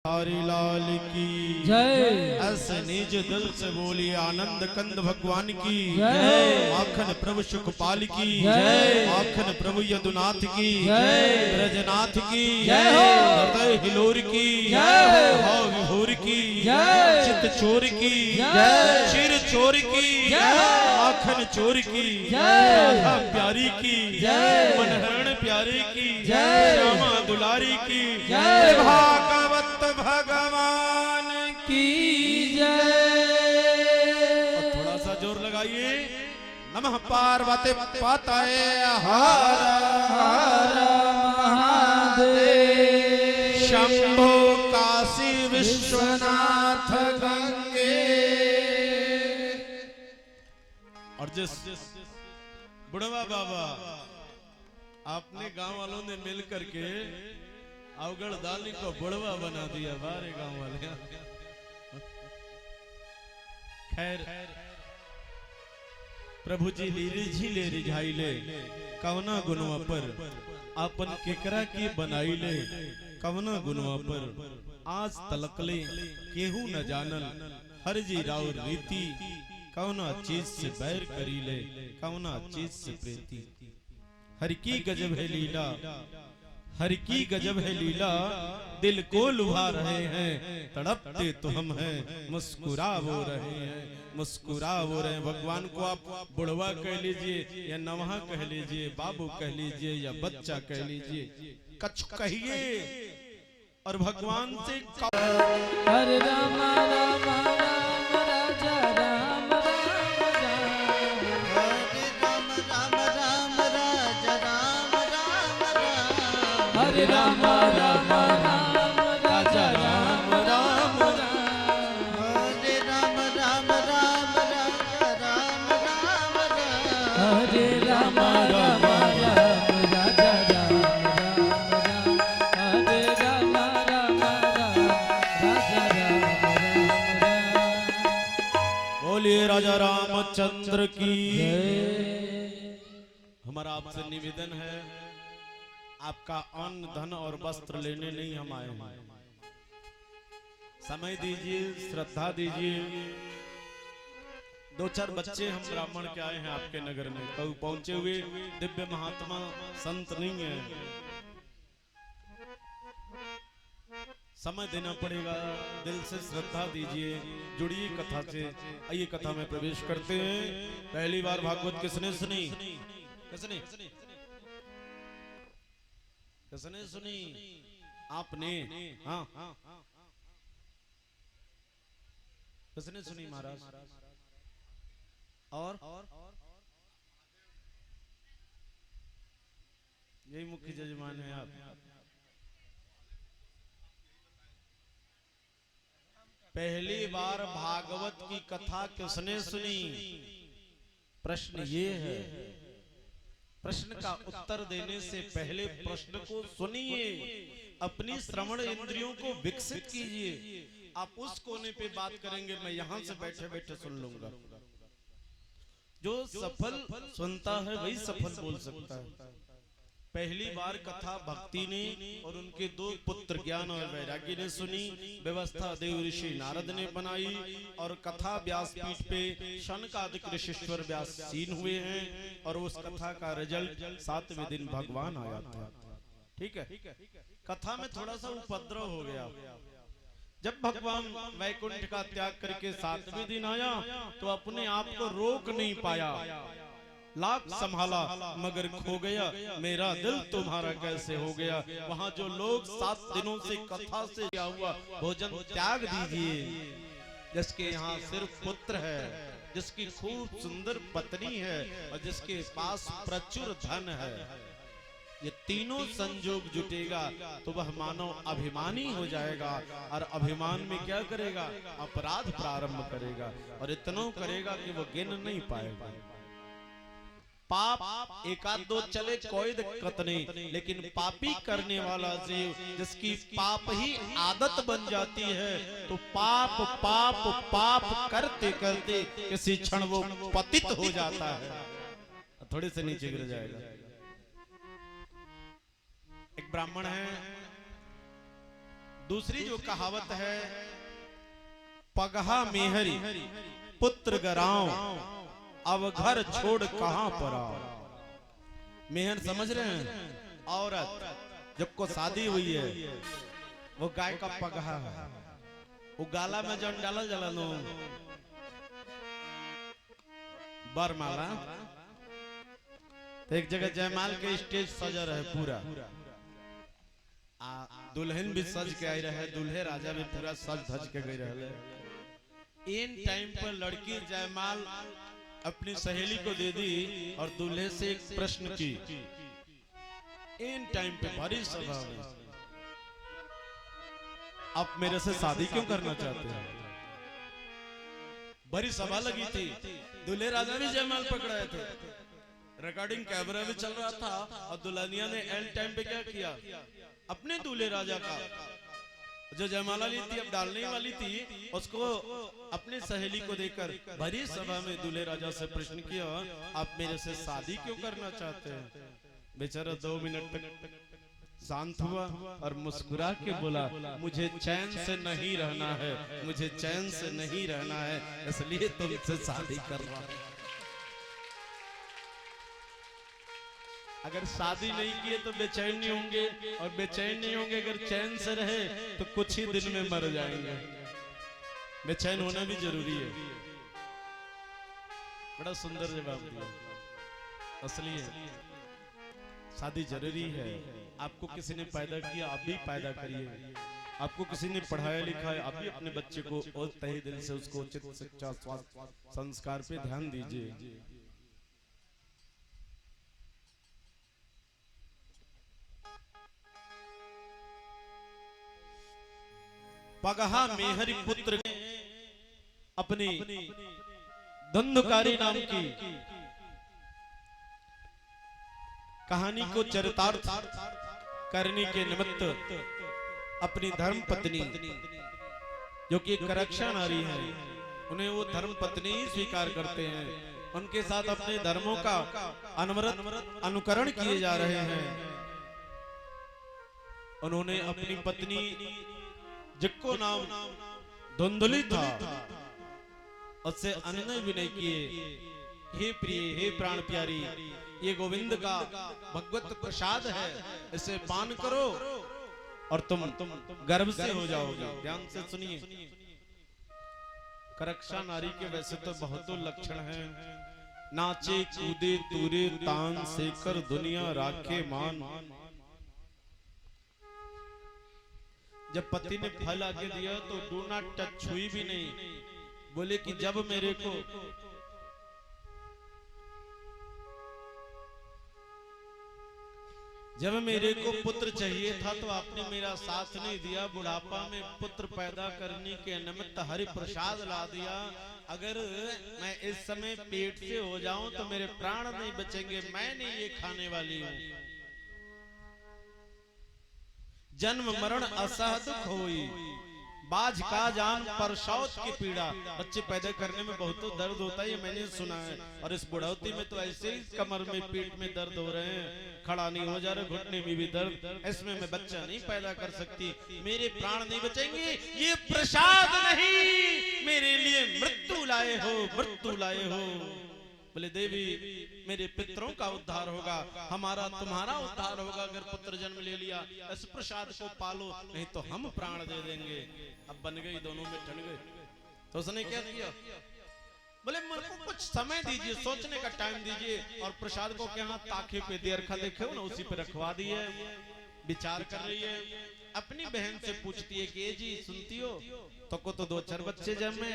हरि लाल की जय। ऐसे निज दिल से बोलिए आनंद कंद भगवान की जय। माखन प्रभु सुखपाल की जय। माखन प्रभु यदुनाथ की जय। ब्रजनाथ की जय हो। हृदय हिलोर की जय। भाव विभोर की जय। चित चोर की जय। चिर चोर की जय। माखन चोर की जय। राधा प्यारी की जय। मनहरण प्यारी की जय। श्यामा दुलारी की जय। भागवत भगवान की जय। और थोड़ा सा जोर लगाइए। नमः पार्वती पतये हर हर महादेव। शंभो काशी विश्वनाथ गंगे। और जिस बुढ़वा बाबा आपने गांव वालों ने मिल करके अवगढ़ दाली को बुढ़वा बना दिया बारे गांव वाले। खैर प्रभु जी लीली झीले रिझाइले कवना गुनवा पर अपन केकरा की बनाइले कवना गुनवा पर आज तलकले केहू न जानल हर जी राव रीति कवना चीज से बैर करीले कवना चीज से प्रीति। हर की गजब है लीला हर की गजब है लीला दिल को लुभा रहे हैं तड़पते तो हम हैं मुस्कुरा वो रहे हैं मुस्कुरा वो रहे हैं। भगवान को आप बुढ़वा कह लीजिए या नवहा कह लीजिए बाबू कह लीजिए या बच्चा कह लीजिए कछ कहिए और भगवान से हरे राम राम राम राजा राम राम राम। हरे राम राम राम राजा राम राम राम। हरे राम राम राम राजा राम राम राम। हरे राम राम राम राजा राम राम राम। हरे राम राम राम राजा राम राम राम। हरे राम राम राम राजा राम राम राम। बोलिए राजा रामचंद्र की। जय। हमारा आपसे निवेदन है आपका अन्न धन और वस्त्र लेने नहीं हम आए हैं। समय दीजिए श्रद्धा दीजिए। दो चार बच्चे हम ब्राह्मण के आए हैं आपके नगर में कभी पहुंचे हुए दिव्य महात्मा संत नहीं है। समय देना पड़ेगा दिल से श्रद्धा दीजिए जुड़िए कथा से। आइए कथा में प्रवेश करते हैं। पहली बार भागवत किसने सुनी किसने किसने सुनी आपने हाँ किसने सुनी महाराज और यही मुख्य जजमान है आप। पहली बार भागवत की कथा किसने सुनी प्रश्न ये है। प्रश्न का उत्तर देने से पहले प्रश्न को सुनिए अपनी श्रवण इंद्रियों को विकसित कीजिए। आप उस कोने पे बात करेंगे मैं यहां से बैठे बैठे सुन लूंगा। जो सफल सुनता है वही सफल बोल सकता है। पहली बार कथा भक्ति ने और उनके दो पुत्र ज्ञान और वैराग्य ने सुनी। व्यवस्था देव ऋषि नारद ने बनाई और कथा व्यासपीठ पे शनकादिक ऋषिश्वर व्यासीन हुए हैं और उस कथा का रिजल्ट 7वें दिन भगवान आया था। ठीक है। कथा में थोड़ा सा उपद्रव हो गया। जब भगवान वैकुंठ का त्याग करके 7वें दिन आया तो अपने आप को रोक नहीं पाया। लाख संभाला मगर खो गया मेरा दिल तुम्हारा कैसे हो गया। वहां जो लोग 7 दिनों से कथा से क्या हुआ भोजन त्याग दीजिए। जिसके यहाँ सिर्फ पुत्र है जिसकी खूब सुंदर पत्नी है और जिसके पास प्रचुर धन है ये तीनों संजोग जुटेगा तो वह मानव अभिमानी हो जाएगा और अभिमान में क्या करेगा अपराध प्रारंभ करेगा और इतना करेगा कि वो गिन नहीं पाएगा। पाप एकाध दो चले कोई दिक्कत नहीं लेकिन पापी करने वाला जीव जिसकी पाप ही आदत बन जाती है तो पाप पाप पाप करते करते किसी क्षण वो पतित हो जाता है थोड़े से नीचे गिर जाएगा। एक ब्राह्मण है दूसरी जो कहावत है, पगहा मेहरी पुत्र गराव, अब घर छोड़ कहां पर आओ। मेहर समझ रहे हैं? औरत जब को शादी हुई है वो गाय का पगहा है, वो गाला में जन डाला जलानो बरमाला। तो एक जगह जयमाल के स्टेज सजा रहे पूरा, दुल्हन भी सज के आई रहे, दूल्हे राजा भी पूरा सज धज के गई रहे। इन टाइम पर लड़की जयमाल अपनी सहेली को दे दी और दूल्हे से एक प्रश्न की। इन टाइम पे भारी सभा में, आप मेरे से शादी क्यों करना चाहते हैं? बड़ी सभा लगी थी, दूल्हे राजा भी जयमाल पकड़ाए थे, रिकॉर्डिंग कैमरा भी चल रहा था और दुल्हनिया ने एंड टाइम पे क्या किया, अपने दूल्हे राजा का जो जयमाला ली थी अब डालने वाली थी, उसको अपने सहेली को देकर भरी सभा में दूल्हे राजा से प्रश्न किया, आप मेरे से शादी क्यों करना चाहते हैं? बेचारा 2 मिनट तक शांत हुआ और मुस्कुरा के बोला, मुझे चैन से नहीं रहना है, मुझे चैन से नहीं रहना है, इसलिए तुमसे शादी कर रहा हूं। अगर शादी नहीं किए तो बेचैन नहीं होंगे, और बेचैन नहीं होंगे अगर चैन से रहे तो कुछ ही दिन में मर जाएंगे। बेचैन होना भी जरूरी है। बड़ा सुंदर जवाब दिया। असली है, शादी जरूरी है। आपको किसी ने पैदा किया, आप भी पैदा करिए। आपको किसी ने पढ़ाया लिखाया, आप भी अपने बच्चे को और तहे दिल से उसको उचित शिक्षा स्वास्थ्य संस्कार पे ध्यान दीजिए। पगहा मेहरी पुत्र अपनी धंधुकारी नाम की कहानी को चरितार्थ करने के निमित्त अपनी धर्म पत्नी, जो कि एक करक्षा नारी है, उन्हें वो धर्म पत्नी ही स्वीकार करते हैं। उनके साथ अपने धर्मों का अनवरत अनुकरण किए जा रहे हैं। उन्होंने अपनी पत्नी, जिसको नाम धुंधली था, उससे अनुनय विनय किए, हे प्रिय, हे प्राण प्यारी, ये गोविंद का भगवत प्रसाद है, इसे पान करो और तुम गर्भ से हो जाओगे। ध्यान से सुनिए। करक्षा नारी के वैसे तो बहुत लक्षण हैं। नाचे कूदे तूरे तान सेकर दुनिया राखे मान। जब पति ने फल आके दिया तो डू नॉट टच छुई भी नहीं। बोले कि जब मेरे को पुत्र चाहिए था तो आपने मेरा साथ नहीं दिया। बुढ़ापा में पुत्र पैदा करने के निमित्त हरि प्रसाद ला दिया। अगर मैं इस समय पेट से हो जाऊं तो मेरे प्राण नहीं बचेंगे। मैं नहीं ये खाने वाली हूं। जन्म मरण असह दुख होई, बाज का जान परसौत की पीड़ा। बच्चे पैदा करने में बहुत दर्द होता है, ये मैंने सुना है। और इस बुढ़ौती में तो ऐसे ही कमर में पीठ में दर्द हो रहे हैं, खड़ा नहीं हो जा रहे, घुटने में भी दर्द। इसमें मैं बच्चा नहीं पैदा कर सकती, मेरे प्राण नहीं बचेंगे। ये प्रसाद नहीं, मेरे लिए मृत्यु लाए हो, मृत्यु लाए हो। बोले देवी, मेरे पितरों का उद्धार होगा, हमारा तुम्हारा उद्धार होगा अगर पुत्र जन्म ले लिया। इस प्रसाद को पालो, नहीं तो हम प्राण दे देंगे। अब बन गई, दोनों में ठन गए। तो उसने क्या किया? बोले मेरे को कुछ समय दीजिए, सोचने का टाइम दीजिए। और प्रसाद को क्या ताखे पे दे रखा, देखे ना, उसी पे रखवा दिए। विचार कर रही है, अपनी बहन से पूछती है कि जी सुनती हो, तो को तो 2-4 बच्चे जन्मे,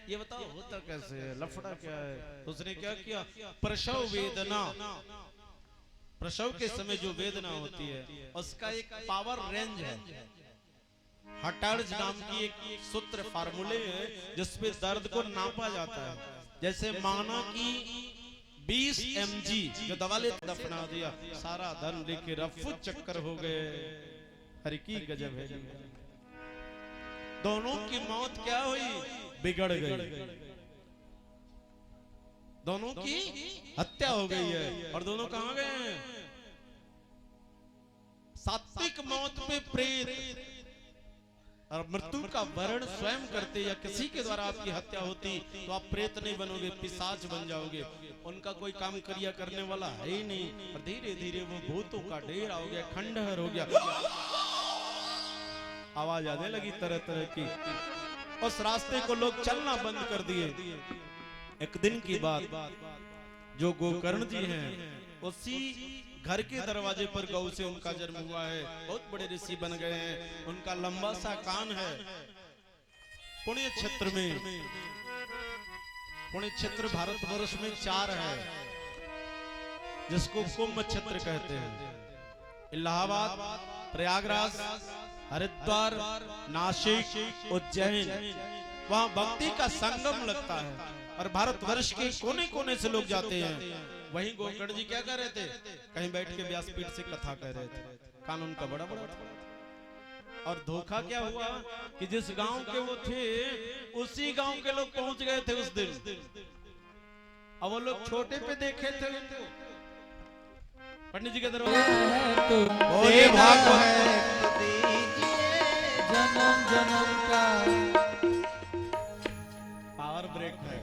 ये बताओ होता कैसे है, लफड़ा क्या है? तो उसने क्या किया? प्रसव वेदना, प्रसव के समय जो वेदना होती है उसका एक पावर रेंज है। हटार्ज नाम की एक सूत्र फार्मूले है जिसपे दर्द को नापा जाता है। जैसे माना कि 20 mg जो दवा ले दफना दिया, सारा धन लेके रफू चक्कर हो गए। हर की गजब है। दोनों की मौत क्या हुई? बिगड़ गई। दोनों की हत्या हो गई है। और दोनों कहां गए हैं? सात्विक मौत पे प्रेत, और मृत्यु का वर्ण स्वयं करते या किसी के द्वारा आपकी हत्या होती तो आप प्रेत नहीं बनोगे, पिशाच बन जाओगे। उनका कोई काम क्रिया करने वाला है ही नहीं, और धीरे धीरे वो भूतों का ढेर हो गया, खंडहर हो गया। आवाज आने लगी तरह तरह की। उस रास्ते को लोग चलना बंद कर दिए। एक दिन की बात, जो गोकर्ण जी हैं उसी घर के दरवाजे पर गौ से उनका जन्म हुआ है। बहुत बड़े ऋषि बन गए हैं। उनका लंबा सा कान है। पुण्य क्षेत्र में, पुण्य क्षेत्र भारतवर्ष में 4 है, जिसको कुंभ क्षेत्र कहते हैं। इलाहाबाद, प्रयागराज, हरिद्वार, नासिक, उज्जैन, वहां भक्ति का संगम लगता है और भारतवर्ष के कोने कोने से लोग जाते हैं। वहीं गोकर्ण जी क्या कर रहे थे? कहीं बैठ के व्यासपीठ से कथा कह रहे थे। कानून का बड़ा बड़ा था। और धोखा क्या हुआ कि जिस गांव के वो थे उसी गांव के लोग पहुंच गए थे उस दिन। अब वो लोग छोटे पे देखे थे उनको। पंडित जी के दरवाजे बोले भागवत जन्म जन्म का पावर ब्रेक है।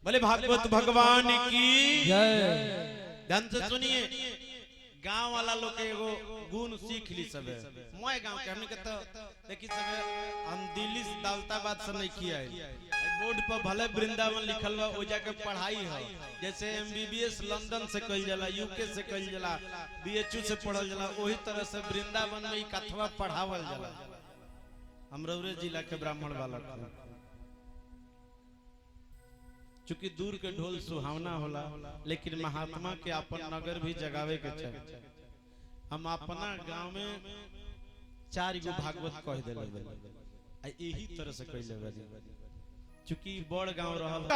बोले भागवत भगवान की जय। ध्यान से सुनिए। गांव वाला लोग के एगो गुण सीख ली सब है। मोए गांव के हमने कहता देखी सब हम दिल्ली से दौलताबाद से नहीं किया है। बोर्ड पर भले वृंदावन लिखल बा, ओ जाके पढ़ाई है। जैसे MBBS लंदन से कइल जाला, UK से कइल जाला, BHU से पढ़ल जाला, वही तरह से वृंदावन में कथवा पढ़ावल जाला। अमरौली जिला के ब्राह्मण बालक चूंकि दूर के ढोल सुहावना होला, लेकिन महात्मा के अपन नगर भी जगावे के चाहिए। हम अपना गांव में 4 गो भागवत कह देले, यही तरह से कह लेबे। चूंकि बड़ गांव रहल,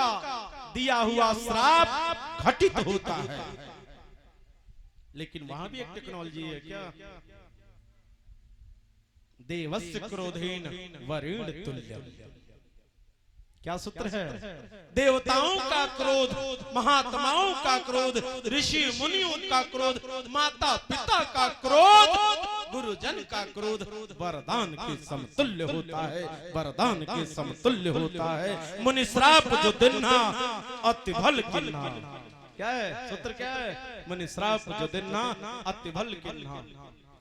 दिया हुआ श्राप घटित होता है। लेकिन वहां भी एक टेक्नोलॉजी है क्या? देवस्य क्रोधेन वरेण तुल्यम। क्या सूत्र है? देवताओं का क्रोध, महात्माओं का क्रोध, ऋषि मुनियों का क्रोध, माता पिता का क्रोध, गुरुजन का क्रोध वरदान के समतुल्य होता है। वरदान के समतुल्य होता है। मुनि श्राप जो दिन्हा अति भल किन्हा। क्या है सूत्र? क्या है? मुनि श्राप जो दिन्हा अति भल किन्हा।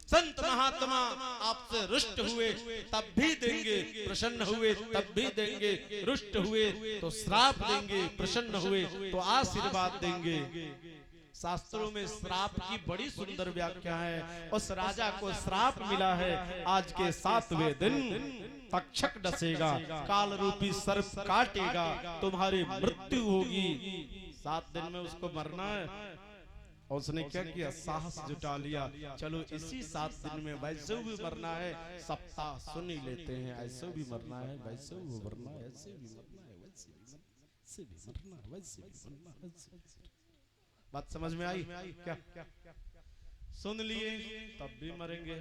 संत महात्मा आपसे रुष्ट हुए तब भी देंगे, प्रसन्न हुए तब भी देंगे, रुष्ट हुए तो श्राप देंगे, प्रसन्न हुए तो आशीर्वाद देंगे। शास्त्रों में श्राप की बड़ी सुंदर व्याख्या है। उस राजा को श्राप मिला है, आज के 7वें दिन तक्षक डसेगा, काल रूपी सर्प काटेगा, तुम्हारी मृत्यु होगी। 7 दिन में उसको मरना है। और उसने क्या किया? साहस जुटा लिया, चलो इसी 7 दिन में वैसे भी मरना है, सप्ताह सुन ही लेते हैं। ऐसे भी मरना है, वैसे भी मरना है, ऐसे भी मरना है, वैसे भी मरना है, वैसे भी मरना है। बात समझ में आई क्या? सुन लिए तब भी मरेंगे,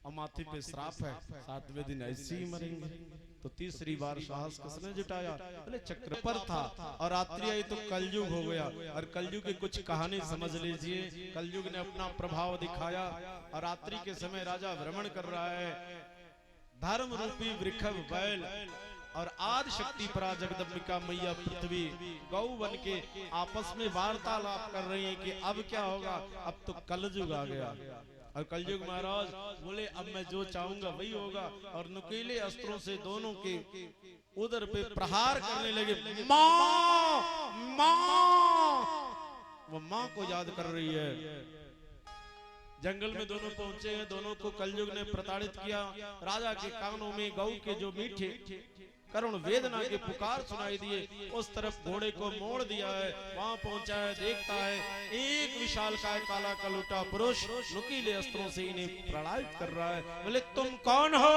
और माथे पे श्राप है, 7वें दिन ऐसे ही मरेंगे। तो तीसरी बार साहस किसने जुटाया? बोले चक्र पर था, और रात्रि आई तो कलयुग हो गया। और कलयुग की कुछ कहानी समझ लीजिए। कलयुग ने अपना प्रभाव दिखाया, और रात्रि के समय राजा भ्रमण कर रहा है। धर्म रूपी वृषभ बैल और आदि शक्ति परा जगदम्बिका मैया पृथ्वी गौ बन के आपस में वार्तालाप कर रही है कि अब क्या होगा। अब तो कलयुग आ गया। और कलयुग महाराज बोले अब मैं जो चाहूंगा वही होगा। और नुकीले अस्त्रों से दोनों के उदर पे प्रहार करने लगे। माँ माँ, वो माँ को याद कर रही है। जंगल में दोनों पहुंचे हैं, दोनों को कलयुग ने प्रताड़ित किया। राजा के कानों में गौ के जो मीठे करुण वेदना के पुकार सुनाई दिए। उस तरफ घोड़े को मोड़ दिया है, वहां पहुंचा है, देखता है एक विशालकाय काला कलूटा पुरुष नुकीले अस्त्रों से इन्हें प्रणालित कर रहा है। बोले तुम कौन हो?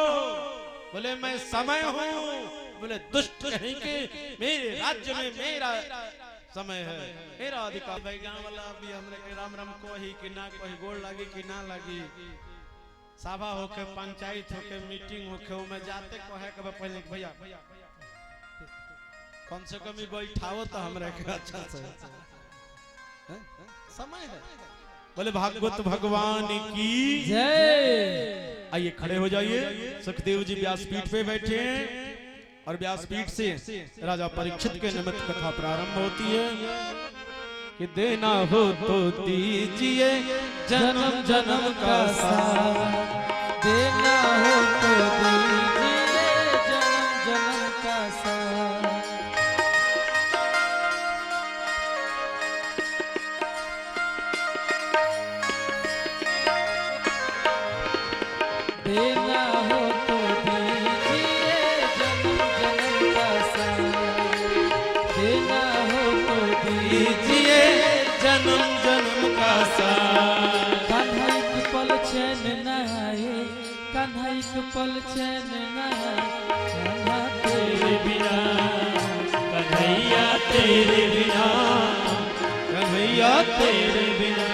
बोले मैं समय हूँ। बोले दुष्ट कहीं के, मेरे राज्य में मेरा समय है, मेरा अधिकार। भाई गाँव वाला अभी हमरे के राम राम को ही कि ना कोई गोड़ लगी कि ना लगी, सभा होके, पंचायत होके, मीटिंग होके, वो मैं जाते कहे कब पहले भैया कम से कम बैठाओ तो हमरे के अच्छा से समय है। बोले भागवत भगवान की जय। आइए खड़े हो जाइए। सुखदेव जी व्यासपीठ पे बैठे हैं और व्यासपीठ से राजा परीक्षित के निमित्त कथा प्रारंभ होती है कि देना हो तो दीजिए जन्म जन्म का साथ, देना हो तो दीजिए जन्म जन्म का साथ। देना हो तो दीजिए जन्म जन्म का साथ। देना हो तो दीजिए जन्म जन्म का साथ। कान्हा एक पल चैन न आए, कान्हा एक पल चैन न आए, कान्हा तेरे बिना, कन्हैया तेरे बिना, कन्हैया तेरे बिना।